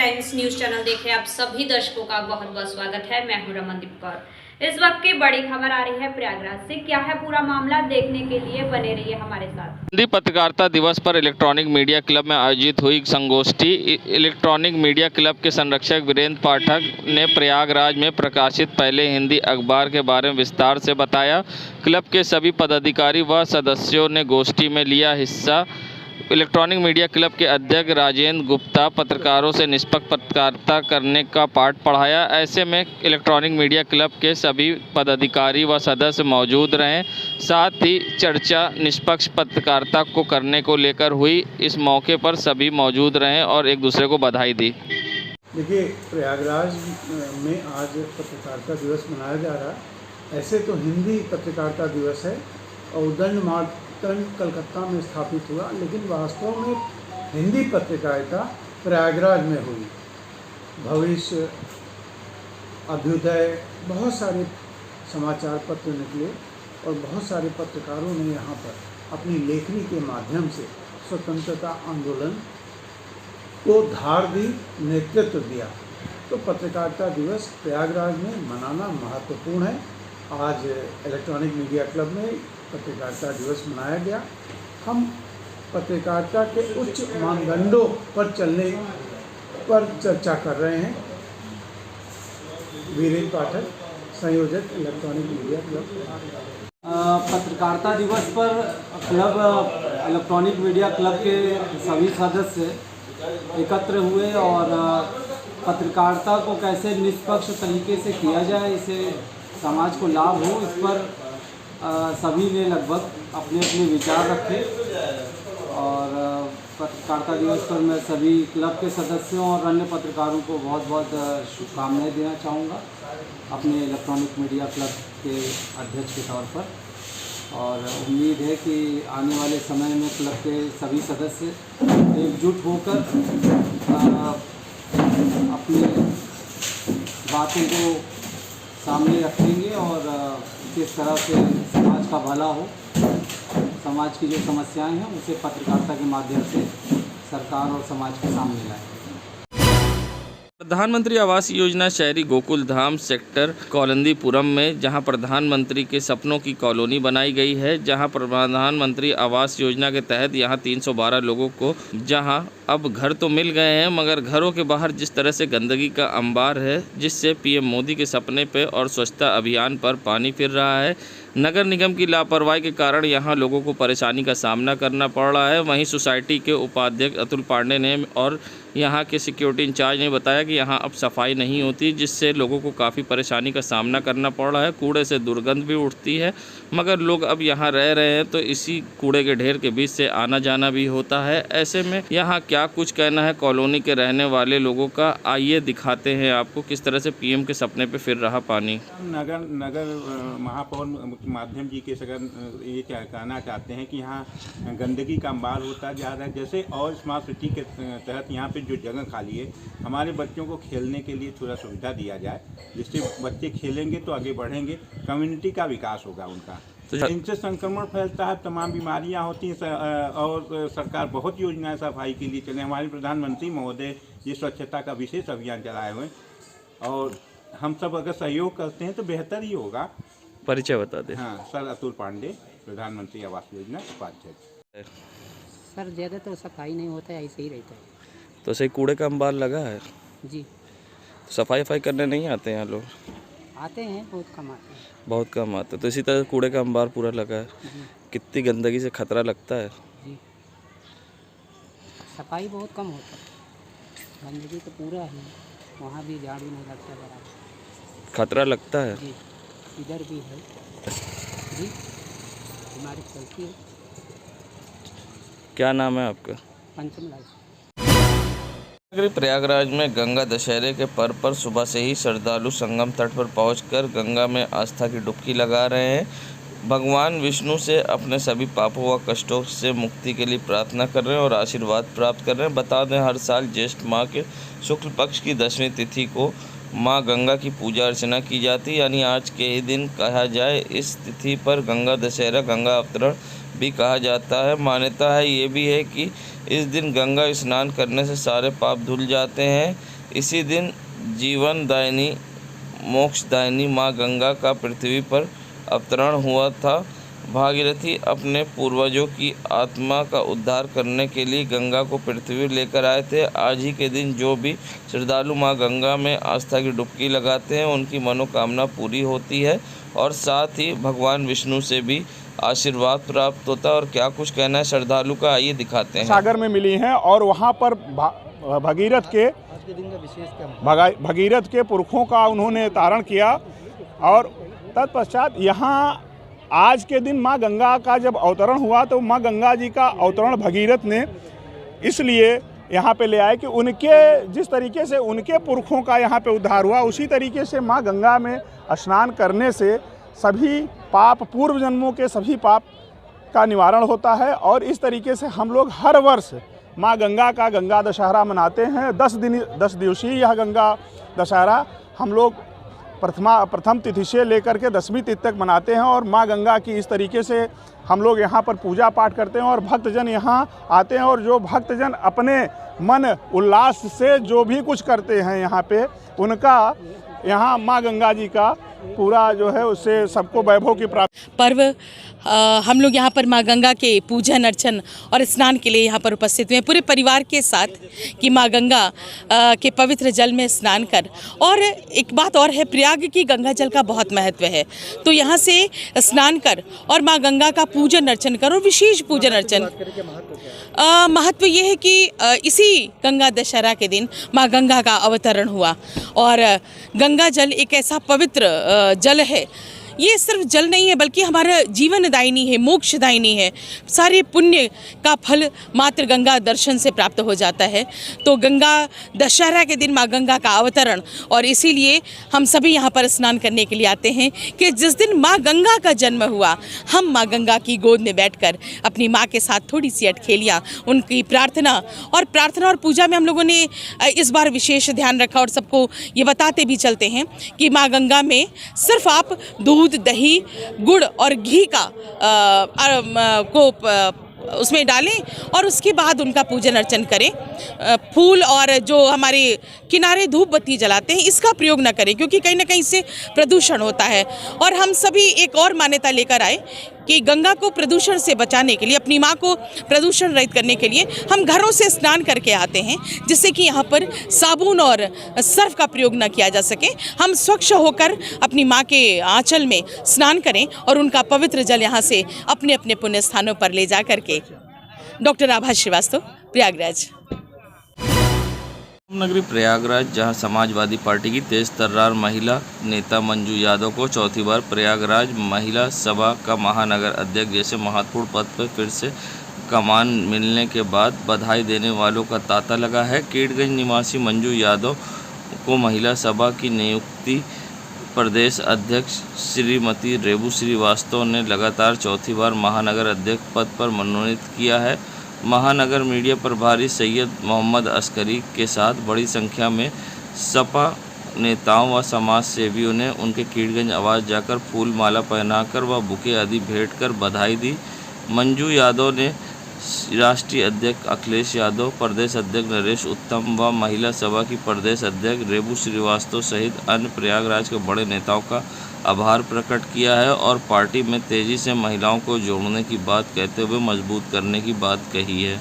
Times news channel देखे आप सभी दर्शकों का बहुत बहुत स्वागत है। मैं हूं रमनदीप कौर। इस वक्त की बड़ी खबर आ रही है प्रयागराज से। क्या है पूरा मामला, देखने के लिए बने रहिए हमारे साथ। हिंदी पत्रकारिता दिवस पर इलेक्ट्रॉनिक मीडिया क्लब में आयोजित हुई संगोष्ठी। इलेक्ट्रॉनिक मीडिया क्लब के संरक्षक वीरेंद्र पाठक ने प्रयागराज में प्रकाशित पहले हिंदी अखबार के बारे में विस्तार से बताया। क्लब के सभी पदाधिकारी व सदस्यों ने गोष्ठी में लिया हिस्सा। इलेक्ट्रॉनिक मीडिया क्लब के अध्यक्ष राजेंद्र गुप्ता पत्रकारों से निष्पक्ष पत्रकारिता करने का पाठ पढ़ाया। ऐसे में इलेक्ट्रॉनिक मीडिया क्लब के सभी पदाधिकारी व सदस्य मौजूद रहे। साथ ही चर्चा निष्पक्ष पत्रकारिता को करने को लेकर हुई। इस मौके पर सभी मौजूद रहे और एक दूसरे को बधाई दी। देखिए, प्रयागराज में आज पत्रकारिता दिवस मनाया जा रहा है। ऐसे तो हिंदी पत्रकारिता दिवस है और दंड मातृ कलकत्ता में स्थापित हुआ, लेकिन वास्तव में हिंदी पत्रकारिता प्रयागराज में हुई। भविष्य, अभ्युदय, बहुत सारे समाचार पत्र निकले और बहुत सारे पत्रकारों ने यहाँ पर अपनी लेखनी के माध्यम से स्वतंत्रता आंदोलन को धार दी, नेतृत्व दिया। तो पत्रकारिता दिवस प्रयागराज में मनाना महत्वपूर्ण है। आज इलेक्ट्रॉनिक मीडिया क्लब में पत्रकारिता दिवस मनाया गया। हम पत्रकारिता के उच्च मानदंडों पर चलने पर चर्चा कर रहे हैं। वीरेंद्र पाठक, संयोजक इलेक्ट्रॉनिक मीडिया क्लब। पत्रकारिता दिवस पर क्लब इलेक्ट्रॉनिक मीडिया क्लब के सभी सदस्य एकत्र हुए और पत्रकारिता को कैसे निष्पक्ष तरीके से किया जाए, इसे समाज को लाभ हो, इस पर सभी ने लगभग अपने अपने विचार रखे। और पत्रकारिता दिवस पर मैं सभी क्लब के सदस्यों और अन्य पत्रकारों को बहुत बहुत शुभकामनाएं देना चाहूँगा अपने इलेक्ट्रॉनिक मीडिया क्लब के अध्यक्ष के तौर पर। और उम्मीद है कि आने वाले समय में क्लब के सभी सदस्य एकजुट होकर अपनी बातों को सामने रखेंगे और किस तरह से समाज का भला हो, समाज की जो समस्याएं हैं उसे पत्रकारिता के माध्यम से सरकार और समाज के सामने लाएं। प्रधानमंत्री आवास योजना शहरी गोकुल धाम सेक्टर कौलंदीपुरम में जहां प्रधानमंत्री के सपनों की कॉलोनी बनाई गई है, जहां प्रधानमंत्री आवास योजना के तहत यहां 312 लोगों को जहां अब घर तो मिल गए हैं, मगर घरों के बाहर जिस तरह से गंदगी का अंबार है, जिससे पीएम मोदी के सपने पे और स्वच्छता अभियान पर पानी फिर रहा है। नगर निगम की लापरवाही के कारण यहां लोगों को परेशानी का सामना करना पड़ रहा है। वहीं सोसाइटी के उपाध्यक्ष अतुल पांडे ने और यहां के सिक्योरिटी इंचार्ज ने बताया कि यहां अब सफाई नहीं होती, जिससे लोगों को काफ़ी परेशानी का सामना करना पड़ रहा है। कूड़े से दुर्गंध भी उठती है, मगर लोग अब यहां रह रहे हैं तो इसी कूड़े के ढेर के बीच से आना जाना भी होता है। ऐसे में यहां क्या कुछ कहना है कॉलोनी के रहने वाले लोगों का, आइए दिखाते हैं आपको किस तरह से पीएम के सपने पे फिर रहा पानी। नगर महापौर माध्यम जी के सगर ये क्या कहना चाहते हैं कि यहाँ गंदगी का अंबार होता जा रहा है। जैसे और स्मार्ट सिटी के तहत यहाँ पे जो जगह खाली है, हमारे बच्चों को खेलने के लिए थोड़ा सुविधा दिया जाए, जिससे बच्चे खेलेंगे तो आगे बढ़ेंगे, कम्युनिटी का विकास होगा उनका। तो इनसे संक्रमण फैलता है, तमाम बीमारियां होती हैं और सरकार बहुत योजनाएं सफाई के लिए चले। हमारे प्रधानमंत्री महोदय ये स्वच्छता का विशेष अभियान चलाए हुए हैं और हम सब अगर सहयोग करते हैं तो बेहतर ही होगा। परिचय बता दें। हाँ सर, अतुल पांडे, प्रधानमंत्री आवास योजना उपाध्यक्ष। सर ज़्यादा तो सफाई नहीं होता है, ऐसे ही रहता है। तो सही कूड़े का अंबार लगा है जी। सफाई करने नहीं आते हैं लोग? आते हैं, बहुत कम आते हैं। बहुत कम आते हैं। तो इसी तरह कूड़े का अंबार पूरा लगा है। कितनी गंदगी से खतरा लगता है? जी, सफाई बहुत कम होता है, गंदगी तो पूरा है, वहाँ भी झाड़ू नहीं लगता बराबर। खतरा लगता है जी, इधर भी है जी, बीमारी चलती है। क्या नाम है आपका? पंचम लाल। प्रयागराज में गंगा दशहरे के पर्व पर सुबह से ही श्रद्धालु संगम तट पर पहुंचकर गंगा में आस्था की डुबकी लगा रहे हैं। भगवान विष्णु से अपने सभी पापों व कष्टों से मुक्ति के लिए प्रार्थना कर रहे हैं और आशीर्वाद प्राप्त कर रहे हैं। बता दें, हर साल ज्येष्ठ माह के शुक्ल पक्ष की 10वीं तिथि को माँ गंगा की पूजा अर्चना की जाती है, यानी आज के ही दिन कहा जाए। इस तिथि पर गंगा दशहरा, गंगा अवतरण भी कहा जाता है। मान्यता है ये भी है कि इस दिन गंगा स्नान करने से सारे पाप धुल जाते हैं। इसी दिन जीवनदायिनी मोक्षदायिनी माँ गंगा का पृथ्वी पर अवतरण हुआ था। भागीरथी अपने पूर्वजों की आत्मा का उद्धार करने के लिए गंगा को पृथ्वी लेकर आए थे। आज ही के दिन जो भी श्रद्धालु माँ गंगा में आस्था की डुबकी लगाते हैं उनकी मनोकामना पूरी होती है और साथ ही भगवान विष्णु से भी आशीर्वाद प्राप्त होता है। और क्या कुछ कहना है श्रद्धालु का, आइए दिखाते हैं। सागर में मिली हैं और वहाँ पर भगीरथ के पुरखों का उन्होंने तारण किया और तत्पश्चात यहाँ आज के दिन माँ गंगा का जब अवतरण हुआ तो माँ गंगा जी का अवतरण भगीरथ ने इसलिए यहाँ पे ले आए कि उनके जिस तरीके से उनके पुरखों का यहाँ पे उद्धार हुआ उसी तरीके से माँ गंगा में स्नान करने से सभी पाप, पूर्व जन्मों के सभी पाप का निवारण होता है। और इस तरीके से हम लोग हर वर्ष माँ गंगा का गंगा दशहरा मनाते हैं। 10 दिवसीय यह गंगा दशहरा हम लोग प्रथम तिथि से लेकर के 10वीं तिथि तक मनाते हैं और माँ गंगा की इस तरीके से हम लोग यहाँ पर पूजा पाठ करते हैं और भक्तजन यहाँ आते हैं और जो भक्तजन अपने मन उल्लास से जो भी कुछ करते हैं यहाँ पे उनका यहाँ माँ गंगा जी का पूरा जो है उससे सबको वैभव की प्राप्ति। पर्व हम लोग यहाँ पर माँ गंगा के पूजन अर्चन और स्नान के लिए यहाँ पर उपस्थित हुए हैं पूरे परिवार के साथ कि माँ गंगा के पवित्र जल में स्नान कर। और एक बात और है, प्रयाग की गंगा जल का बहुत महत्व है, तो यहाँ से स्नान कर और माँ गंगा का पूजन अर्चन कर। और विशेष पूजन अर्चन महत्व ये है कि इसी गंगा दशहरा के दिन माँ गंगा का अवतरण हुआ और गंगा जल एक ऐसा पवित्र जल है, ये सिर्फ जल नहीं है बल्कि हमारा जीवनदायिनी है, मोक्षदायिनी है। सारे पुण्य का फल मात्र गंगा दर्शन से प्राप्त हो जाता है। तो गंगा दशहरा के दिन माँ गंगा का अवतरण और इसीलिए हम सभी यहाँ पर स्नान करने के लिए आते हैं कि जिस दिन माँ गंगा का जन्म हुआ हम माँ गंगा की गोद में बैठकर अपनी माँ के साथ थोड़ी सी अटखेलियाँ, उनकी प्रार्थना और पूजा में हम लोगों ने इस बार विशेष ध्यान रखा और सबको ये बताते भी चलते हैं कि माँ गंगा में सिर्फ आप दूध, दही, गुड़ और घी का उसमें डालें और उसके बाद उनका पूजन अर्चन करें। फूल और जो हमारे किनारे धूप बत्ती जलाते हैं इसका प्रयोग न करें क्योंकि कहीं ना कहीं से प्रदूषण होता है। और हम सभी एक और मान्यता लेकर आए कि गंगा को प्रदूषण से बचाने के लिए, अपनी माँ को प्रदूषण रहित करने के लिए हम घरों से स्नान करके आते हैं जिससे कि यहाँ पर साबुन और सर्फ का प्रयोग न किया जा सके। हम स्वच्छ होकर अपनी माँ के आंचल में स्नान करें और उनका पवित्र जल यहाँ से अपने अपने पुण्य स्थानों पर ले जा करके। डॉक्टर आभा श्रीवास्तव, प्रयागराज। नगरी प्रयागराज, जहां समाजवादी पार्टी की तेज तर्रार महिला नेता मंजू यादव को चौथी बार प्रयागराज महिला सभा का महानगर अध्यक्ष जैसे महत्वपूर्ण पद पर फिर से कमान मिलने के बाद बधाई देने वालों का तांता लगा है। कीटगंज निवासी मंजू यादव को महिला सभा की नियुक्ति प्रदेश अध्यक्ष श्रीमती रेबू श्रीवास्तव ने लगातार चौथी बार महानगर अध्यक्ष पद पर मनोनीत किया है। महानगर मीडिया प्रभारी सैयद मोहम्मद अस्करी के साथ बड़ी संख्या में सपा नेताओं व समाज सेवियों ने उनके कीटगंज आवास जाकर फूल माला पहनाकर व बुके आदि भेंट कर बधाई दी। मंजू यादव ने राष्ट्रीय अध्यक्ष अखिलेश यादव, प्रदेश अध्यक्ष नरेश उत्तम व महिला सभा की प्रदेश अध्यक्ष रेबू श्रीवास्तव सहित अन्य प्रयागराज के बड़े नेताओं का आभार प्रकट किया है और पार्टी में तेजी से महिलाओं को जोड़ने की बात कहते हुए मजबूत करने की बात कही है।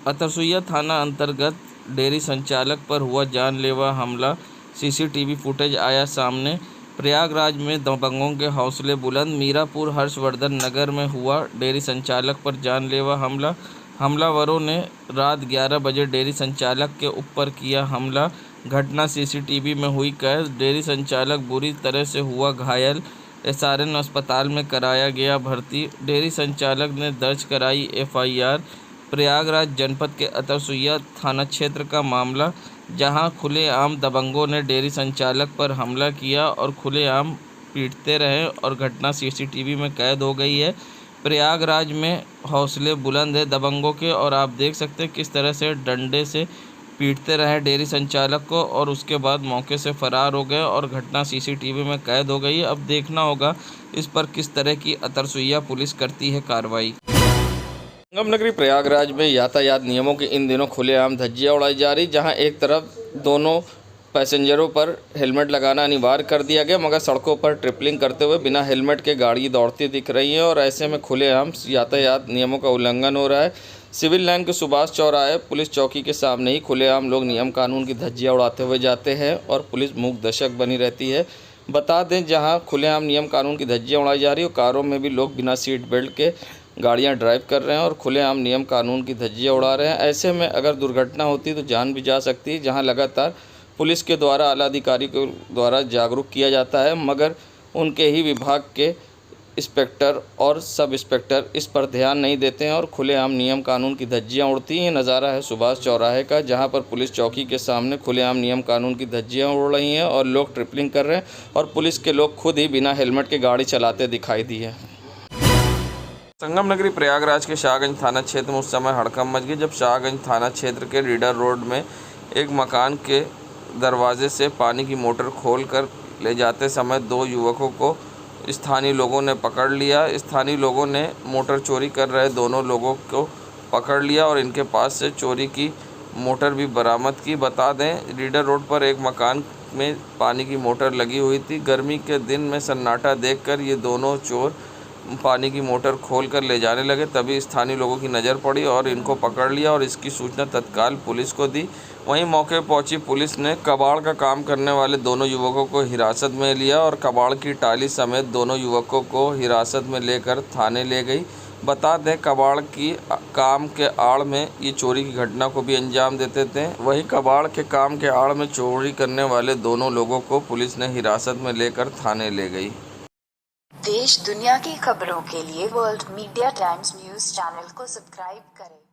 अतरसुइया थाना अंतर्गत डेयरी संचालक पर हुआ जानलेवा हमला, सीसीटीवी फुटेज आया सामने। प्रयागराज में दबंगों के हौसले बुलंद, मीरापुर हर्षवर्धन नगर में हुआ डेयरी संचालक पर जानलेवा हमला। हमलावरों ने रात 11 बजे डेयरी संचालक के ऊपर किया हमला। घटना सीसीटीवी में हुई कैद। डेयरी संचालक बुरी तरह से हुआ घायल, एसआरएन अस्पताल में कराया गया भर्ती। डेयरी संचालक ने दर्ज कराई एफआईआर। प्रयागराज जनपद के अतरसुइया थाना क्षेत्र का मामला, जहां खुलेआम दबंगों ने डेयरी संचालक पर हमला किया और खुलेआम पीटते रहे और घटना सीसीटीवी में कैद हो गई है। प्रयागराज में हौसले बुलंद है दबंगों के और आप देख सकते हैं किस तरह से डंडे से पीटते रहे डेयरी संचालक को और उसके बाद मौके से फरार हो गए और घटना सीसीटीवी में कैद हो गई। अब देखना होगा इस पर किस तरह की अतरसुइया पुलिस करती है कार्रवाई। संगम नगरी प्रयागराज में यातायात नियमों की इन दिनों खुलेआम धज्जियां उड़ाई जा रही, जहां एक तरफ दोनों पैसेंजरों पर हेलमेट लगाना अनिवार्य कर दिया गया, मगर सड़कों पर ट्रिपलिंग करते हुए बिना हेलमेट के गाड़ी दौड़ती दिख रही है और ऐसे में खुलेआम यातायात नियमों का उल्लंघन हो रहा है। सिविल लाइन के सुभाष चौराहे पुलिस चौकी के सामने ही खुलेआम लोग नियम कानून की धज्जियां उड़ाते हुए जाते हैं और पुलिस मूक दर्शक बनी रहती है। बता दें, जहां खुलेआम नियम कानून की धज्जियां उड़ाई जा रही है, कारों में भी लोग बिना सीट बेल्ट के गाड़ियां ड्राइव कर रहे हैं और खुलेआम नियम कानून की धज्जियां उड़ा रहे हैं। ऐसे में अगर दुर्घटना होती तो जान भी जा सकती है। जहां लगातार पुलिस के द्वारा आला अधिकारी के द्वारा जागरूक किया जाता है, मगर उनके ही विभाग के इंस्पेक्टर और सब इंस्पेक्टर इस पर ध्यान नहीं देते हैं और खुलेआम नियम कानून की धज्जियां उड़ती हैं। नज़ारा है सुभाष चौराहे का, जहां पर पुलिस चौकी के सामने खुलेआम नियम कानून की धज्जियां उड़ रही हैं और लोग ट्रिपलिंग कर रहे हैं और पुलिस के लोग खुद ही बिना हेलमेट के गाड़ी चलाते दिखाई दिए। संगम नगरी प्रयागराज के शाहगंज थाना क्षेत्र में उस समय हड़कंप मच गई जब शाहगंज थाना क्षेत्र के रीडर रोड में एक मकान के दरवाजे से पानी की मोटर खोलकर ले जाते समय दो युवकों को स्थानीय लोगों ने पकड़ लिया। स्थानीय लोगों ने मोटर चोरी कर रहे दोनों लोगों को पकड़ लिया और इनके पास से चोरी की मोटर भी बरामद की। बता दें, रीडर रोड पर एक मकान में पानी की मोटर लगी हुई थी। गर्मी के दिन में सन्नाटा देखकर ये दोनों चोर पानी की मोटर खोलकर ले जाने लगे। तभी स्थानीय लोगों की नज़र पड़ी और इनको पकड़ लिया और इसकी सूचना तत्काल पुलिस को दी। वहीं मौके पर पहुंची पुलिस ने कबाड़ का काम करने वाले दोनों युवकों को हिरासत में लिया और कबाड़ की टाली समेत दोनों युवकों को हिरासत में लेकर थाने ले गई। बता दें, कबाड़ की काम के आड़ में ये चोरी की घटना को भी अंजाम देते थे। वहीं कबाड़ के काम के आड़ में चोरी करने वाले दोनों लोगों को पुलिस ने हिरासत में लेकर थाने ले गई। देश दुनिया की खबरों के लिए world media times news channel को सब्सक्राइब करें।